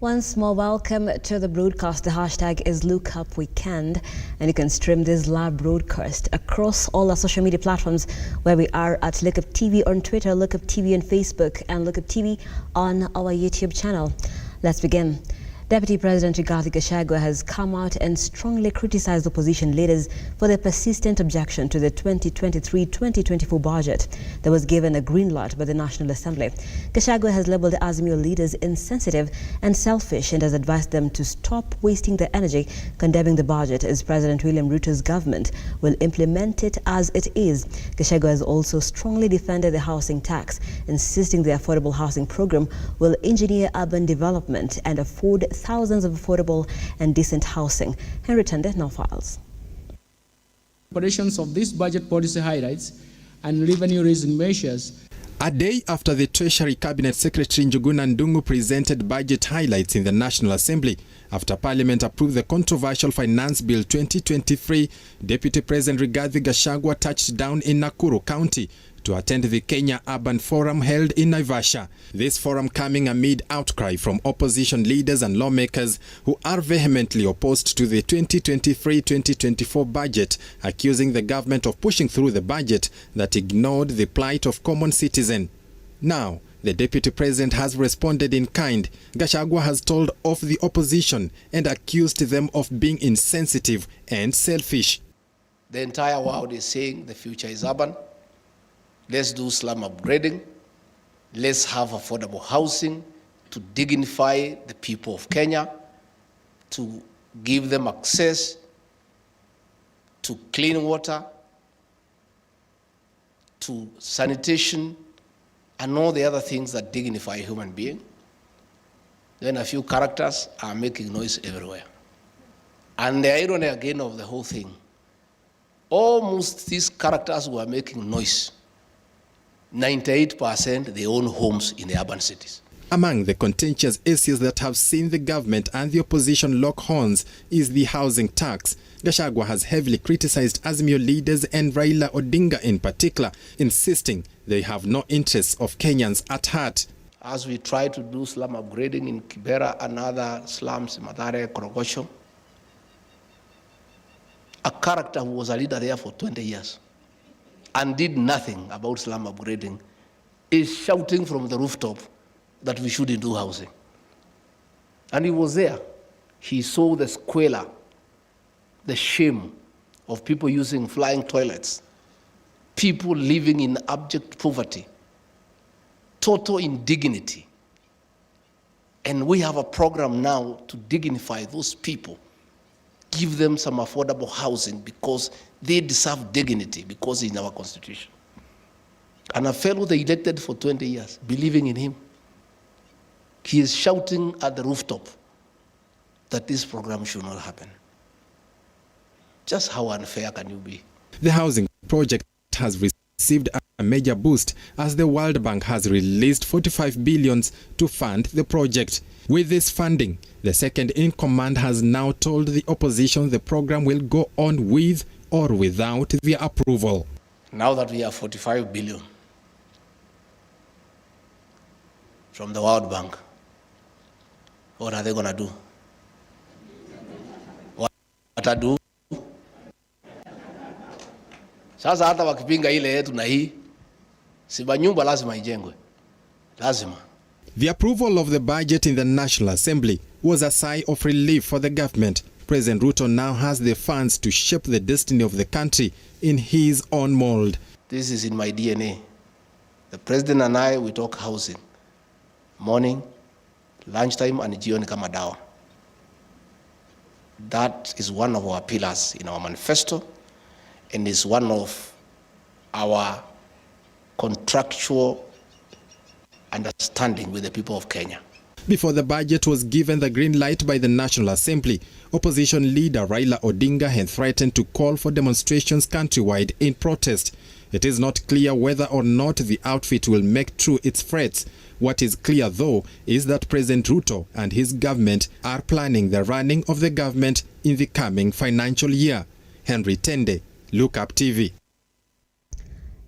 Once more, welcome to the broadcast. The hashtag is LOOKUP Weekend, and you can stream this live broadcast across all our social media platforms where we are at Lookuptv on Twitter, Lookuptv on Facebook, and Lookuptv on our YouTube channel. Let's begin. Deputy President Rigathi Gachagua has come out and strongly criticized opposition leaders for their persistent objection to the 2023-2024 budget that was given a green light by the National Assembly. Gachagua has labelled Azimio leaders insensitive and selfish and has advised them to stop wasting their energy condemning the budget, as President William Ruto's government will implement it as it is. Gachagua has also strongly defended the housing tax, insisting the affordable housing program will engineer urban development and afford thousands of affordable and decent housing. Henry Tende now files. Operations of this budget policy highlights and revenue-raising measures. A day after the Treasury Cabinet Secretary Njuguna Ndung'u presented budget highlights in the National Assembly, after Parliament approved the controversial Finance Bill 2023, Deputy President Rigathi Gachagua touched down in Nakuru County to attend the Kenya Urban Forum held in Naivasha. This forum coming amid outcry from opposition leaders and lawmakers who are vehemently opposed to the 2023-2024 budget, accusing the government of pushing through the budget that ignored the plight of common citizens. Now, the Deputy President has responded in kind. Gachagua has told off the opposition and accused them of being insensitive and selfish. The entire world is saying the future is urban. Let's do slum upgrading. Let's have affordable housing to dignify the people of Kenya, to give them access to clean water, to sanitation, and all the other things that dignify a human being. Then a few characters are making noise everywhere. And the irony again of the whole thing, almost these characters who are making noise, 98% they own homes in the urban cities. Among the contentious issues that have seen the government and the opposition lock horns is the housing tax. Gachagua has heavily criticized Azimio leaders and Raila Odinga in particular, insisting they have no interests of Kenyans at heart. As we try to do slum upgrading in Kibera and other slums, Mathare, Korogosho, a character who was a leader there for 20 years and did nothing about slum upgrading is shouting from the rooftop that we shouldn't do housing. And he was there. He saw the squalor, the shame of people using flying toilets, people living in abject poverty, total indignity. And we have a program now to dignify those people, give them some affordable housing because they deserve dignity, because it's in our constitution. And a fellow they elected for 20 years, believing in him, he is shouting at the rooftop that this program should not happen. Just how unfair can you be? The housing project has received a major boost as the World Bank has released 45 billion to fund the project. With this funding, the second in command has now told the opposition the program will go on with or without their approval. Now that we have 45 billion from the World Bank, what are they going to do? What to do? Sasa hata wakipinga ile yetu na hii, siba nyumba lazima ijengwe. Lazima. The approval of the budget in the National Assembly was a sigh of relief for the government. President Ruto now has the funds to shape the destiny of the country in his own mold. This is in my DNA. The president and I, we talk housing. Morning, lunchtime, and jioni kama dawa. That is one of our pillars in our manifesto, and is one of our contractual understanding with the people of Kenya. Before the budget was given the green light by the National Assembly, opposition leader Raila Odinga had threatened to call for demonstrations countrywide in protest. It is not clear whether or not the outfit will make true its threats. What is clear, though, is that President Ruto and his government are planning the running of the government in the coming financial year. Henry Tende, Lookup TV.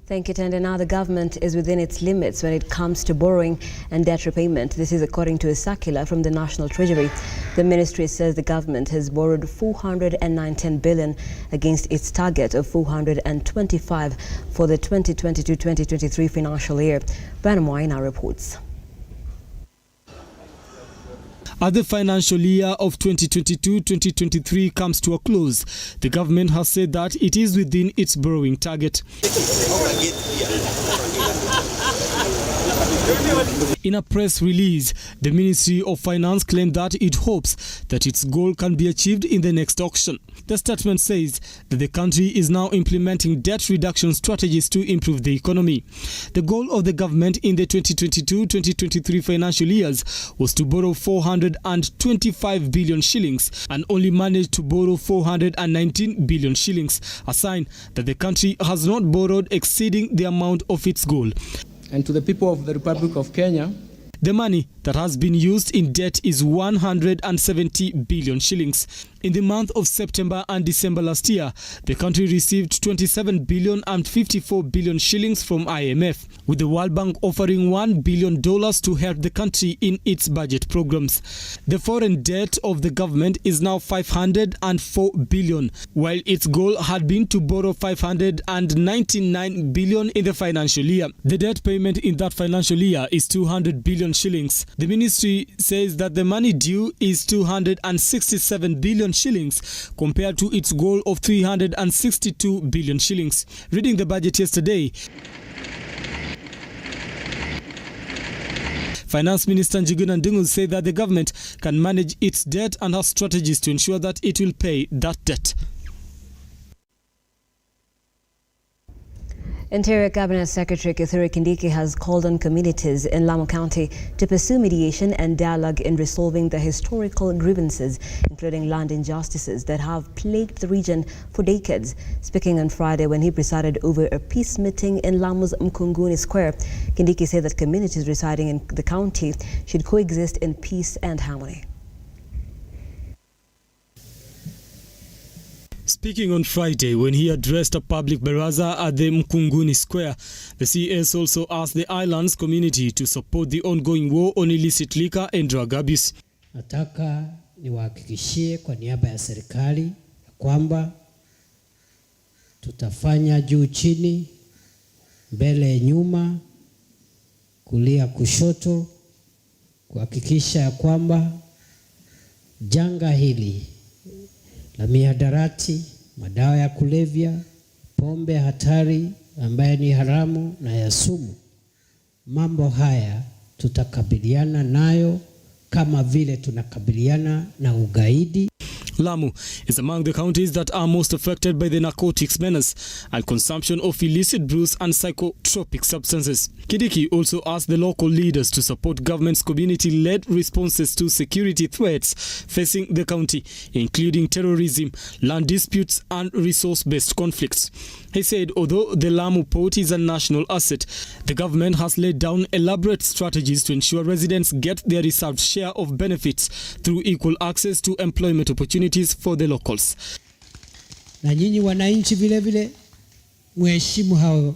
Thank you, Tende. Now the government is within its limits when it comes to borrowing and debt repayment. This is according to a circular from the National Treasury. The ministry says the government has borrowed 419 billion against its target of 425 for the 2022-2023 financial year. Brian Moina reports. As the financial year of 2022-2023 comes to a close, the government has said that it is within its borrowing target. In a press release, the Ministry of Finance claimed that it hopes that its goal can be achieved in the next auction. The statement says that the country is now implementing debt reduction strategies to improve the economy. The goal of the government in the 2022-2023 financial years was to borrow 425 billion shillings and only managed to borrow 419 billion shillings, a sign that the country has not borrowed exceeding the amount of its goal. And to the people of the Republic of Kenya, the money that has been used in debt is 170 billion shillings. In the month of September and December last year, the country received 27 billion and 54 billion shillings from IMF, with the World Bank offering $1 billion to help the country in its budget programs. The foreign debt of the government is now 504 billion, while its goal had been to borrow 599 billion in the financial year. The debt payment in that financial year is 200 billion shillings. The ministry says that the money due is 267 billion shillings compared to its goal of 362 billion shillings. Reading the budget yesterday, Finance Minister Njuguna Ndung'u said that the government can manage its debt and has strategies to ensure that it will pay that debt. Interior Cabinet Secretary Kithure Kindiki has called on communities in Lamu County to pursue mediation and dialogue in resolving the historical grievances, including land injustices that have plagued the region for decades. Speaking on Friday when he presided over a peace meeting in Lamu's Mkunguni Square, Kindiki said that communities residing in the county should coexist in peace and harmony. Speaking on Friday when he addressed a public baraza at the Mkunguni Square, the CS also asked the island's community to support the ongoing war on illicit liquor and drug abuse. Nataka niwahakikishie kwa niaba ya serikali kwamba tutafanya juu chini, mbele nyuma, kulia kushoto, kuhakikisha kwamba janga hili la mihadarati, madawa ya kulevya, pombe hatari ambayo ni haramu na ya sumu, mambo haya tutakabiliana nayo kama vile tunakabiliana na ugaidi. Lamu is among the counties that are most affected by the narcotics menace and consumption of illicit brews and psychotropic substances. Kindiki also asked the local leaders to support government's community-led responses to security threats facing the county, including terrorism, land disputes, and resource-based conflicts. He said although the Lamu port is a national asset, the government has laid down elaborate strategies to ensure residents get their reserved share of benefits through equal access to employment opportunities for the locals. Na nyinyi wananchi vile vile mheshimu hao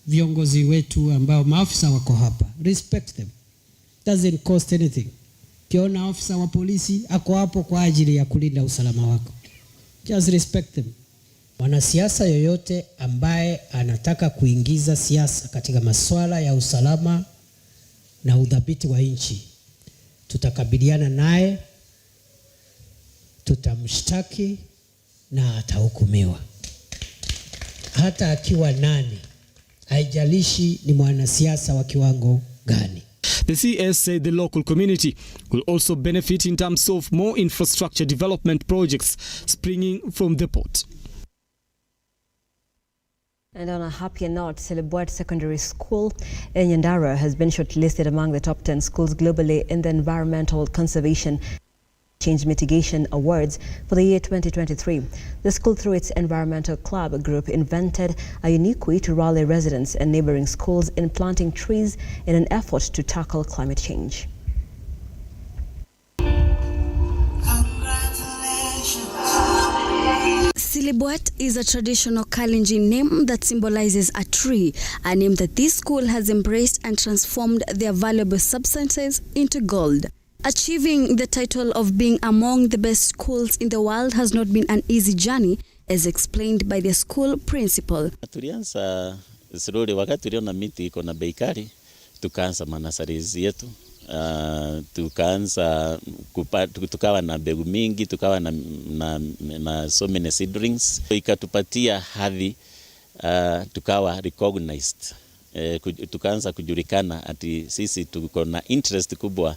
viongozi wetu ambao maafisa wako hapa. Respect them. Doesn't cost anything. Kiona ofisa wa polisi ako hapo kwa ajili ya kulinda usalama wako. Just respect them. Mwanasiasa yoyote ambaye anataka kuingiza siasa katika masuala ya usalama na udhabiti wa nchi, tutakabiliana naye, tutamshtaki na atahukumiwa. Hata akiwa nani, haijalishi ni mwanasiasa wa kiwango gani. The CS said the local community will also benefit in terms of more infrastructure development projects springing from the port. And on a happier note, Celebert Secondary School in Nyandarua has been shortlisted among the top 10 schools globally in the Environmental Conservation Change Mitigation Awards for the year 2023. The school, through its Environmental Club group, invented a unique way to rally residents and neighboring schools in planting trees in an effort to tackle climate change. Silibwet is a traditional Kalenjin name that symbolizes a tree, a name that this school has embraced and transformed their valuable substances into gold. Achieving the title of being among the best schools in the world has not been an easy journey, as explained by the school principal. Tulianza slowly, wakati tuliona miti iko na bei kali, tukaanza manasarizi yetu. Tukawa na mbegu mingi, tukawa na so many seedlings. Ikatupatia hadhi, tukawa recognized. Tukaanza kujulikana ati sisi tuko na interest kubwa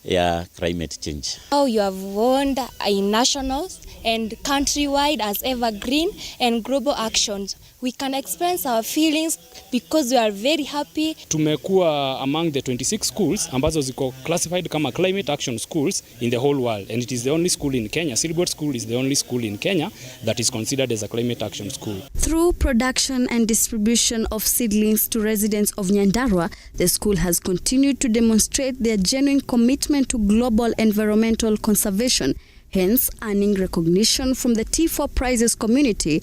ya climate change. How you have won in nationals and countrywide as evergreen and global actions. We can express our feelings because we are very happy. Tumekuwa among the 26 schools ambazo ziko classified kama climate action schools in the whole world, and it is the only school in Kenya. Silibwet School is the only school in Kenya that is considered as a climate action school. Through production and distribution of seedlings to residents of Nyandarua, the school has continued to demonstrate their genuine commitment to global environmental conservation, hence earning recognition from the T4 Prizes community,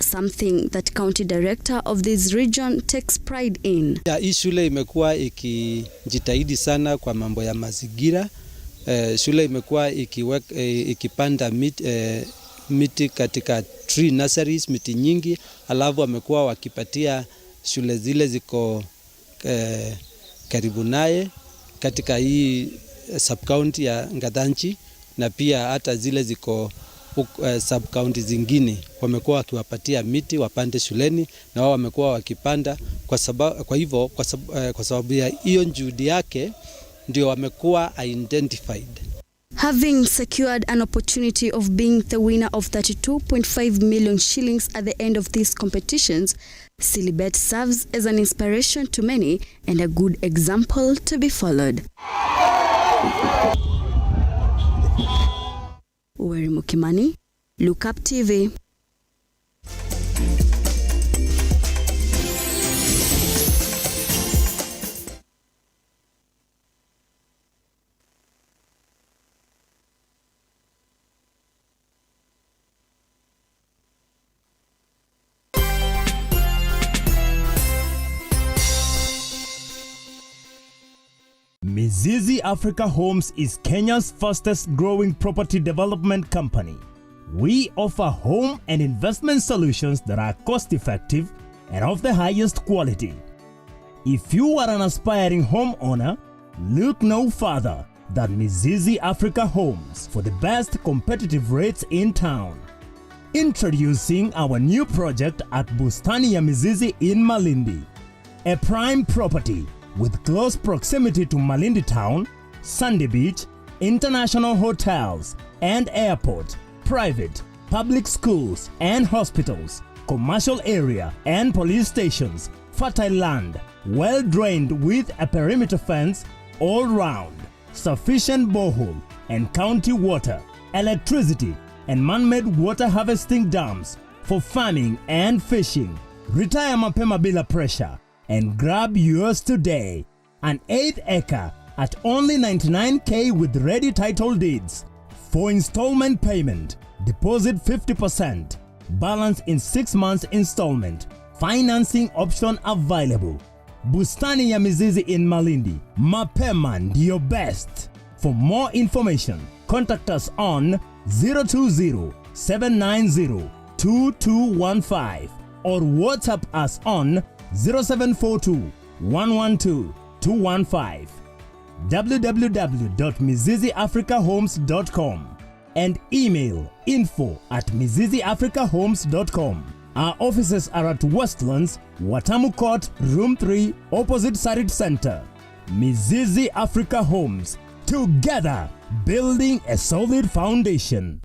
something that county director of this region takes pride in. Hii shule imekuwa ikijitahidi sana kwa mambo ya mazingira. Shule imekuwa ikipanda miti katika tree nurseries, miti nyingi, alafu wamekuwa wakipatia shule zile ziko karibu naye katika hii sub-county ya Ngadanchi, na pia hata zile ziko sub-county zingine wamekuwa wakiwapatia miti wapande shuleni, na wao wamekuwa wakipanda kwa sababu ya hiyo juhudi yake ndio wamekuwa identified. Having secured an opportunity of being the winner of 32.5 million shillings at the end of these competitions, Silibwet serves as an inspiration to many and a good example to be followed. Weri Mukimani, Lookuptv. Mizizi Africa Homes is Kenya's fastest growing property development company. We offer home and investment solutions that are cost-effective and of the highest quality. If you are an aspiring homeowner, look no further than Mizizi Africa Homes for the best competitive rates in town. Introducing our new project at Bustani ya Mizizi in Malindi, a prime property with close proximity to Malindi Town, Sandy Beach, international hotels and airport, private, public schools and hospitals, commercial area and police stations, fertile land, well drained with a perimeter fence all round, sufficient borehole and county water, electricity and man-made water harvesting dams for farming and fishing. Retire mapema bila pressure and grab yours today. An 8 acre at only 99k with ready title deeds. For installment payment, deposit 50%, balance in 6 months installment. Financing option available. Bustani ya Mizizi in Malindi. Mapema ndio best. For more information, contact us on 020-790-2215 or WhatsApp us on 0742-112-215, www.miziziafricahomes.com and email info@miziziafricahomes.com. Our offices are at Westlands, Watamu Court, Room 3, opposite Sarit Center. Mizizi Africa Homes, together building a solid foundation.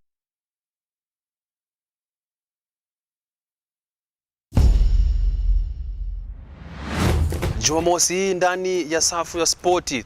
Jumamosi ndani ya safu ya spoti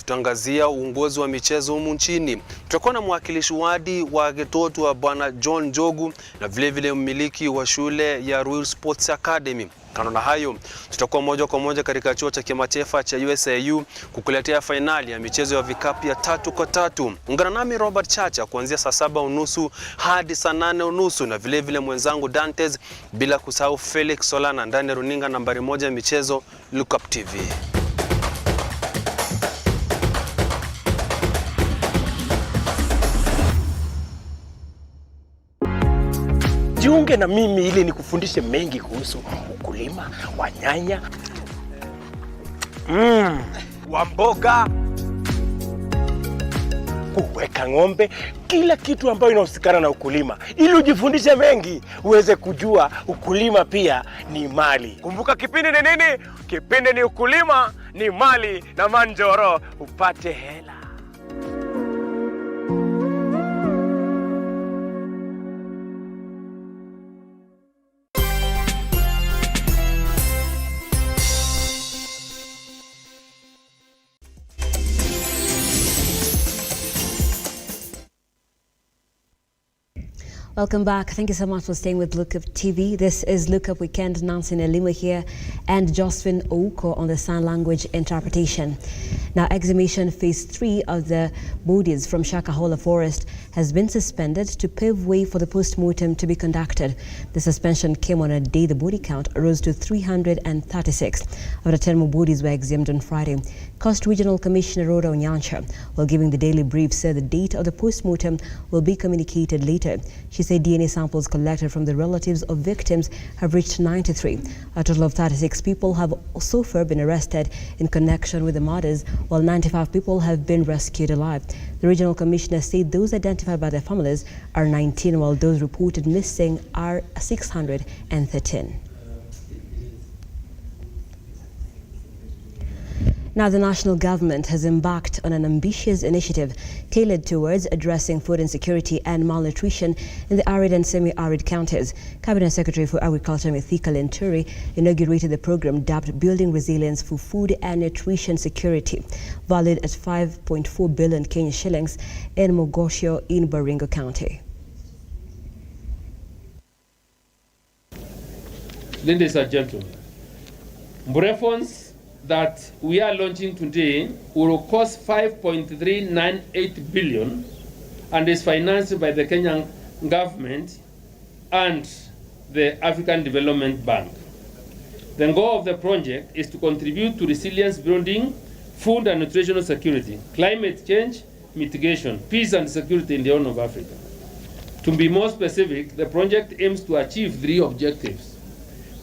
tutaangazia uongozi wa michezo humu nchini. Tutakuwa na mwakilishi wadi wa Getotu wa Bwana John Njogu na vile mmiliki wa shule ya Royal Sports Academy. Kando na hayo, tutakuwa moja kwa moja katika chuo cha kimataifa cha USAU kukuletea fainali ya michezo ya vikapu ya 3x3. Ungana nami Robert Chacha kuanzia saa 7:30 hadi saa 8:30 na vile mwenzangu Dantes, bila kusahau Felix Solana ndani ya runinga nambari 1 ya michezo Lookuptv. Jiunge na mimi ili nikufundishe mengi kuhusu ukulima wa nyanya, wa mboga, kuweka ng'ombe, kila kitu ambayo inahusikana na ukulima, ili ujifundishe mengi, uweze kujua ukulima pia ni mali. Kumbuka kipindi ni nini? Kipindi ni ukulima ni mali na Manjoro, upate hela. Welcome back. Thank you so much for staying with Lookup TV. This is Lookup Weekend. Nancy Nelima here and Josephine Ouko on the sign language interpretation. Now, exhumation phase 3 of the bodies from Shakahola Forest has been suspended to pave way for the post-mortem to be conducted. The suspension came on a day the body count rose to 336. After 10 more bodies were exhumed on Friday. Coast Regional Commissioner Rhoda Onyancha, while giving the daily brief, said the date of the post-mortem will be communicated later. She said DNA samples collected from the relatives of victims have reached 93. A total of 36 people have so far been arrested in connection with the murders, while 95 people have been rescued alive. The regional commissioner said those identified by their families are 19, while those reported missing are 613. Now, the national government has embarked on an ambitious initiative tailored towards addressing food insecurity and malnutrition in the arid and semi-arid counties. Cabinet Secretary for Agriculture Mithika Lenturi inaugurated the program dubbed Building Resilience for Food and Nutrition Security, valued at 5.4 billion Kenyan shillings in Mogosho in Baringo County. Ladies and gentlemen, reforms that we are launching today will cost 5.398 billion and is financed by the Kenyan government and the African Development Bank. The goal of the project is to contribute to resilience building, food and nutritional security, climate change mitigation, peace and security in the Horn of Africa. To be more specific, the project aims to achieve 3 objectives: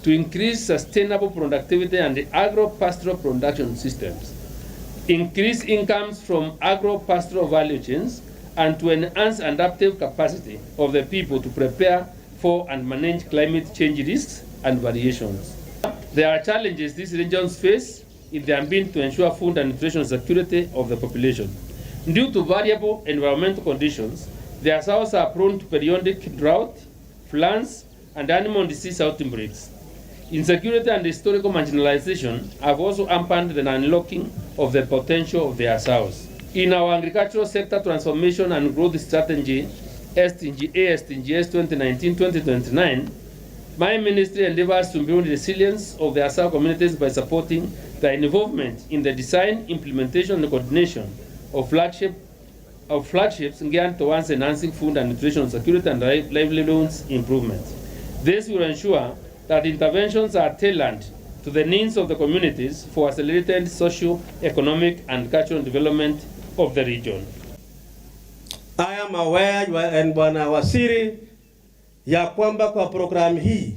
to increase sustainable productivity and the agro-pastoral production systems, increase incomes from agro-pastoral value chains, and to enhance adaptive capacity of the people to prepare for and manage climate change risks and variations. There are challenges these regions face in their bid to ensure food and nutrition security of the population. Due to variable environmental conditions, their soils are prone to periodic drought, floods, and animal disease outbreaks. Insecurity and historical marginalization have also hampered the unlocking of the potential of their soils. In our agricultural sector transformation and growth strategy, STGS 2019-2029, my ministry endeavors to build resilience of the Asal communities by supporting their involvement in the design, implementation, and coordination of flagships geared towards enhancing food and nutrition security and livelihoods improvement. This will ensure that interventions are tailored to the needs of the communities for accelerated social, economic, and cultural development of the region. I am aware and Bwana Waziri ya kwamba kwa programu hii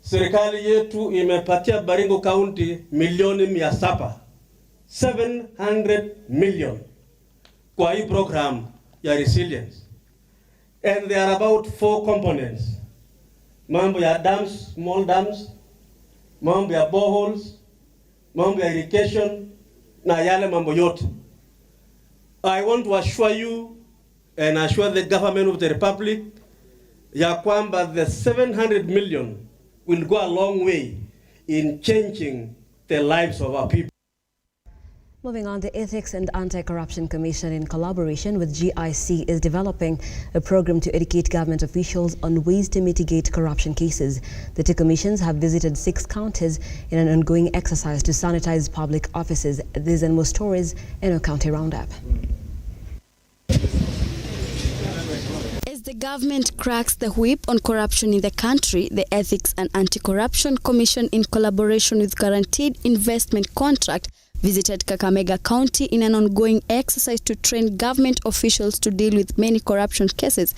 serikali yetu imepatia Baringo County milioni 700 million kwa hii program ya resilience, and there are about 4 components: mambo ya dams, small dams, mambo ya boreholes, mambo ya irrigation na yale mambo yote. I want to assure you and assure the government of the Republic ya kwamba the 700 million will go a long way in changing the lives of our people. Moving on, the Ethics and Anti-Corruption Commission, in collaboration with GIC, is developing a program to educate government officials on ways to mitigate corruption cases. The two commissions have visited 6 counties in an ongoing exercise to sanitize public offices. These and more stories in a county roundup. As the government cracks the whip on corruption in the country, the Ethics and Anti-Corruption Commission, in collaboration with Guaranteed Investment Contract, visited Kakamega County in an ongoing exercise to train government officials to deal with many corruption cases.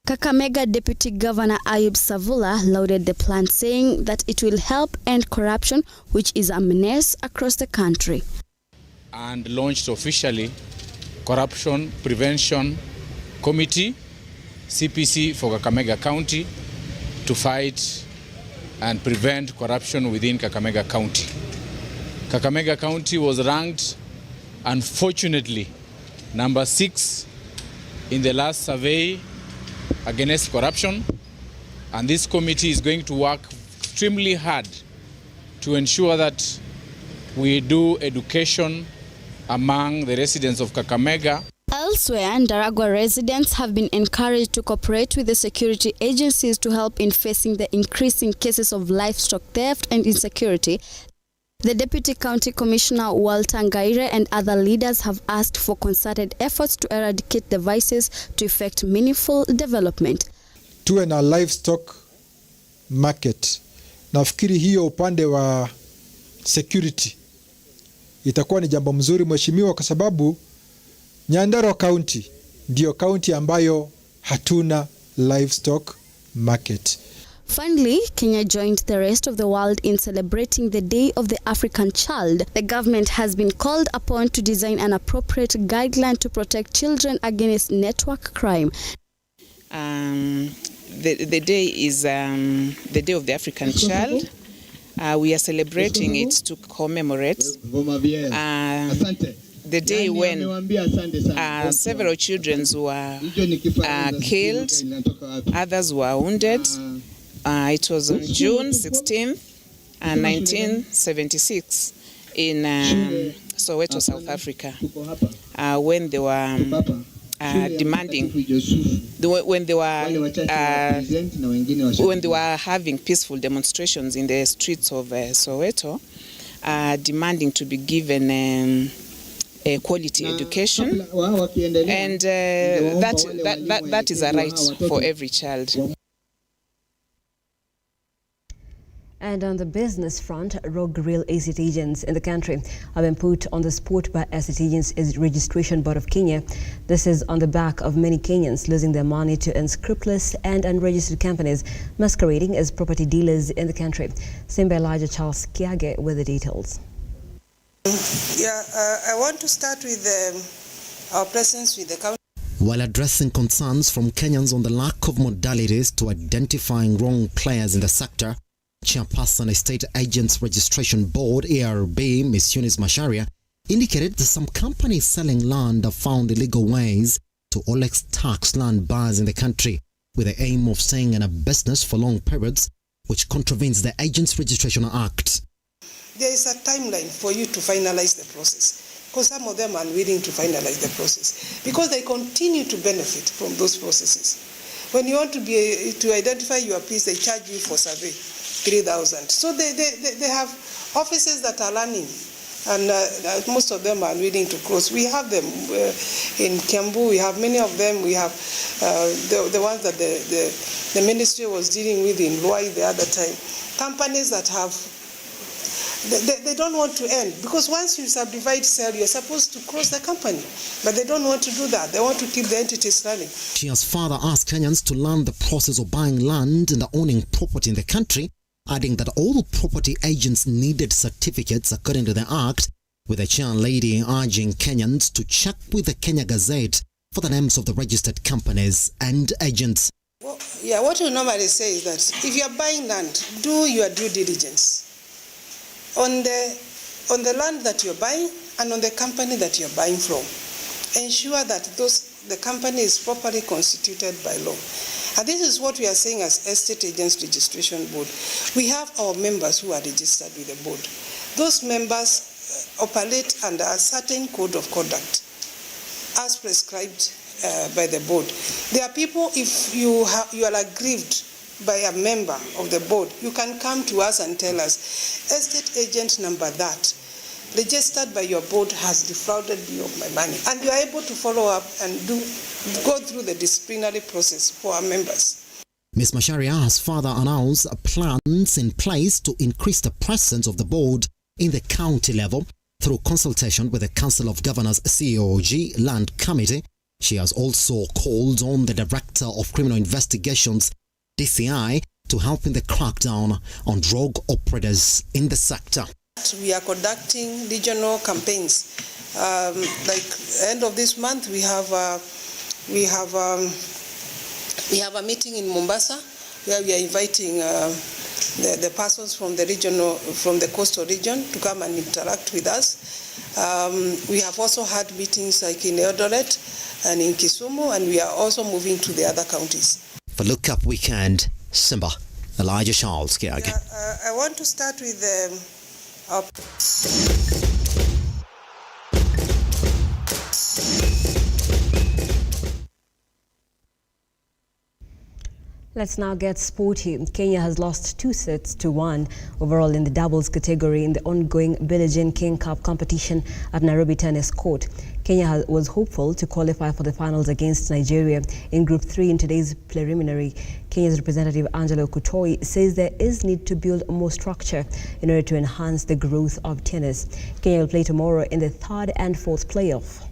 Kakamega Deputy Governor Ayub Savula lauded the plan, saying that it will help end corruption, which is a menace across the country. And launched officially Corruption Prevention Committee, CPC, for Kakamega County to fight and prevent corruption within Kakamega County. Kakamega County was ranked, unfortunately, number 6 in the last survey against corruption, and this committee is going to work extremely hard to ensure that we do education among the residents of Kakamega. Elsewhere, Ndaragwa residents have been encouraged to cooperate with the security agencies to help in facing the increasing cases of livestock theft and insecurity. The Deputy County Commissioner Walter Ngaire and other leaders have asked for concerted efforts to eradicate the vices to effect meaningful development. Tuwe na livestock market. Nafikiri hiyo upande wa security itakuwa ni jambo mzuri, mheshimiwa, kwa sababu Nyandarua County ndio county ambayo hatuna livestock market. Finally, Kenya joined the rest of the world in celebrating the Day of the African Child. The government has been called upon to design an appropriate guideline to protect children against network crime. The day is the Day of the African Child. We are celebrating it to commemorate the day when several children were killed, others were wounded. It was on June 16th, 1976 in Soweto, South Africa, when they were demanding, when they were having peaceful demonstrations in the streets of Soweto, demanding to be given a quality education, and that is a right for every child. And on the business front, rogue real estate agents in the country have been put on the spot by Estate Agents Registration Board of Kenya. This is on the back of many Kenyans losing their money to unscrupulous and unregistered companies masquerading as property dealers in the country. Seen by Elijah Charles Kiage with the details. I want to start with our presence with the county. While addressing concerns from Kenyans on the lack of modalities to identifying wrong players in the sector, Chairperson Estate Agents Registration Board, ARB, Ms. Eunice Macharia, indicated that some companies selling land have found illegal ways to Olex tax land buyers in the country, with the aim of staying in a business for long periods, which contravenes the Agents Registration Act. There is a timeline for you to finalize the process, because some of them are unwilling to finalize the process, because they continue to benefit from those processes. When you want to identify your piece, they charge you for survey 3,000. So they have offices that are running, and most of them are unwilling to close. We have them in Kiambu. We have many of them. We have the ones that the ministry was dealing with in Luai the other time. Companies that have, they don't want to end, because once you subdivide, sell, you're supposed to close the company, but they don't want to do that. They want to keep the entities running. She has further asked Kenyans to learn the process of buying land and owning property in the country, adding that all property agents needed certificates according to the Act, with the chair lady urging Kenyans to check with the Kenya Gazette for the names of the registered companies and agents. Well, what we normally say is that if you are buying land, do your due diligence on the land that you're buying and on the company that you're buying from. Ensure that the company is properly constituted by law. And this is what we are saying as Estate Agents Registration Board. We have our members who are registered with the board. Those members operate under a certain code of conduct as prescribed by the board. There are people, if you are aggrieved by a member of the board, you can come to us and tell us, estate agent number that, registered by your board, has defrauded me of my money. And you are able to follow up and go through the disciplinary process for our members. Ms. Macharia has further announced plans in place to increase the presence of the board in the county level through consultation with the Council of Governors COG Land Committee. She has also called on the Director of Criminal Investigations, DCI, to help in the crackdown on drug operators in the sector. We are conducting regional campaigns. Like end of this month, we have a meeting in Mombasa where we are inviting the persons from the coastal region to come and interact with us. We have also had meetings like in Eldoret and in Kisumu, and we are also moving to the other counties. For Lookup Weekend, Simba, Elijah Charles. I want to start with Let's now get sporty. Kenya has lost 2 sets to 1 overall in the doubles category in the ongoing Billie Jean King Cup competition at Nairobi Tennis Court. Kenya was hopeful to qualify for the finals against Nigeria in Group 3 in today's preliminary. Kenya's representative Angelo Kutoi says there is need to build more structure in order to enhance the growth of tennis. Kenya will play tomorrow in the 3rd and 4th playoff.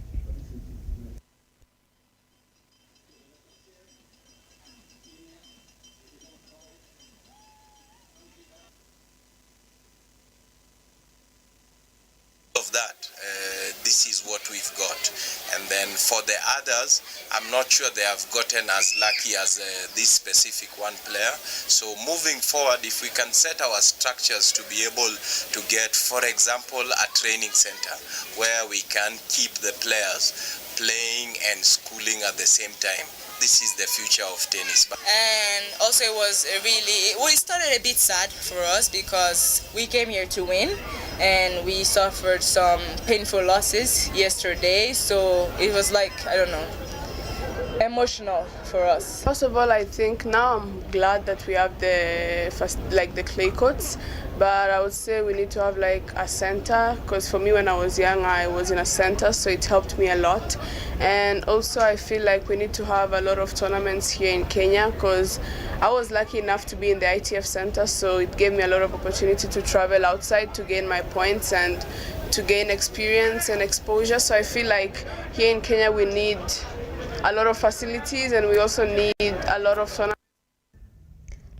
This is what we've got, and then for the others, I'm not sure they have gotten as lucky as this specific one player. So moving forward, if we can set our structures to be able to get, for example, a training center where we can keep the players playing and schooling at the same time, this is the future of tennis. And also it started a bit sad for us because we came here to win and we suffered some painful losses yesterday, so it was like, I don't know, emotional for us. First of all, I think now I'm glad that we have the clay courts, but I would say we need to have like a center, because for me when I was young I was in a center, so it helped me a lot. And also I feel like we need to have a lot of tournaments here in Kenya, because I was lucky enough to be in the ITF center, so it gave me a lot of opportunity to travel outside to gain my points and to gain experience and exposure. So I feel like here in Kenya we need a lot of facilities, and we also need a lot of tournaments.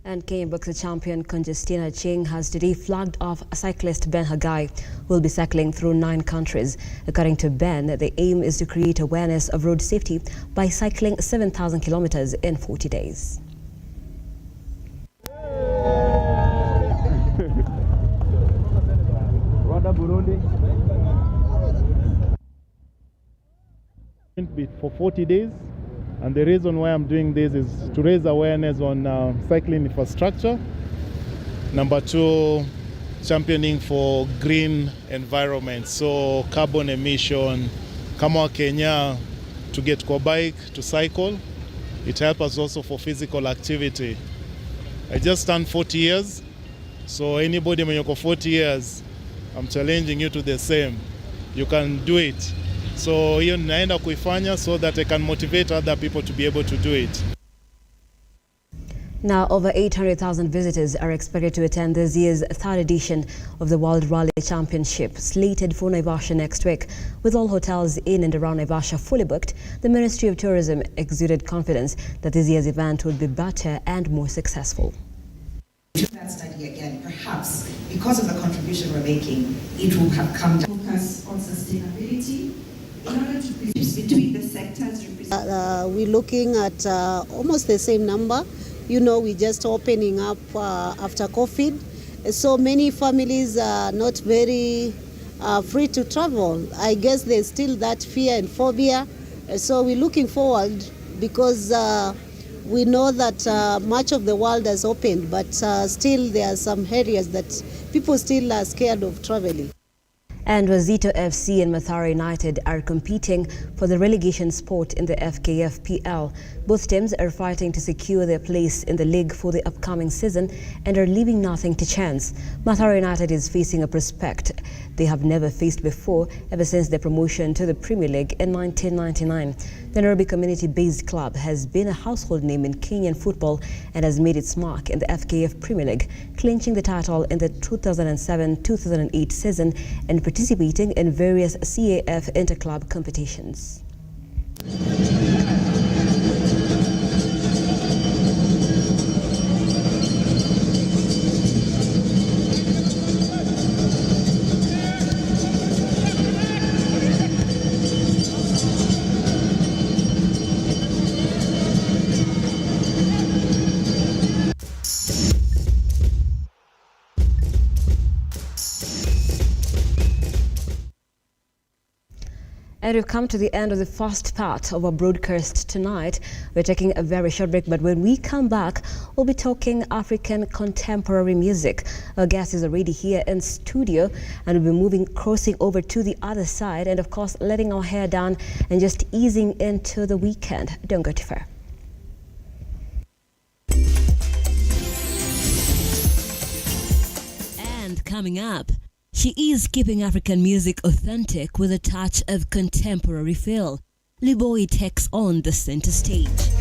And Kenyan boxer champion Conjestina Ching has today flagged off cyclist Ben Hagai, who will be cycling through 9 countries. According to Ben, the aim is to create awareness of road safety by cycling 7,000 kilometers in 40 days. Rwanda, Burundi. For 40 days, and the reason why I'm doing this is to raise awareness on cycling infrastructure. Number 2, championing for green environment, so carbon emission. Kama Kenya, to get kwa bike, to cycle, it helps us also for physical activity. I just turned 40 years, so anybody when you're 40 years, I'm challenging you to the same. You can do it. So hiyo ninaenda kuifanya so that I can motivate other people to be able to do it. Now, over 800,000 visitors are expected to attend this year's 3rd edition of the World Rally Championship, slated for Naivasha next week. With all hotels in and around Naivasha fully booked, the Ministry of Tourism exuded confidence that this year's event would be better and more successful. That study again, perhaps because of the contribution we're making, it will have come down. Focus on sustainability in order to bridge between the sectors. We're looking at almost the same number. You know, we're just opening up after COVID. So many families are not very free to travel. I guess there's still that fear and phobia. So we're looking forward because we know that much of the world has opened, but still there are some areas that people still are scared of traveling. And Wazito FC and Mathare United are competing for the relegation spot in the FKFPL. Both teams are fighting to secure their place in the league for the upcoming season and are leaving nothing to chance. Mathare United is facing a prospect they have never faced before ever since their promotion to the Premier League in 1999. The Nairobi community-based club has been a household name in Kenyan football and has made its mark in the FKF Premier League, clinching the title in the 2007-2008 season and participating in various CAF inter-club competitions. And we've come to the end of the first part of our broadcast tonight. We're taking a very short break, but when we come back, we'll be talking African contemporary music. Our guest is already here in studio, and we'll be crossing over to the other side, and of course, letting our hair down and just easing into the weekend. Don't go too far. And coming up, she is keeping African music authentic with a touch of contemporary feel. Liboy takes on the center stage.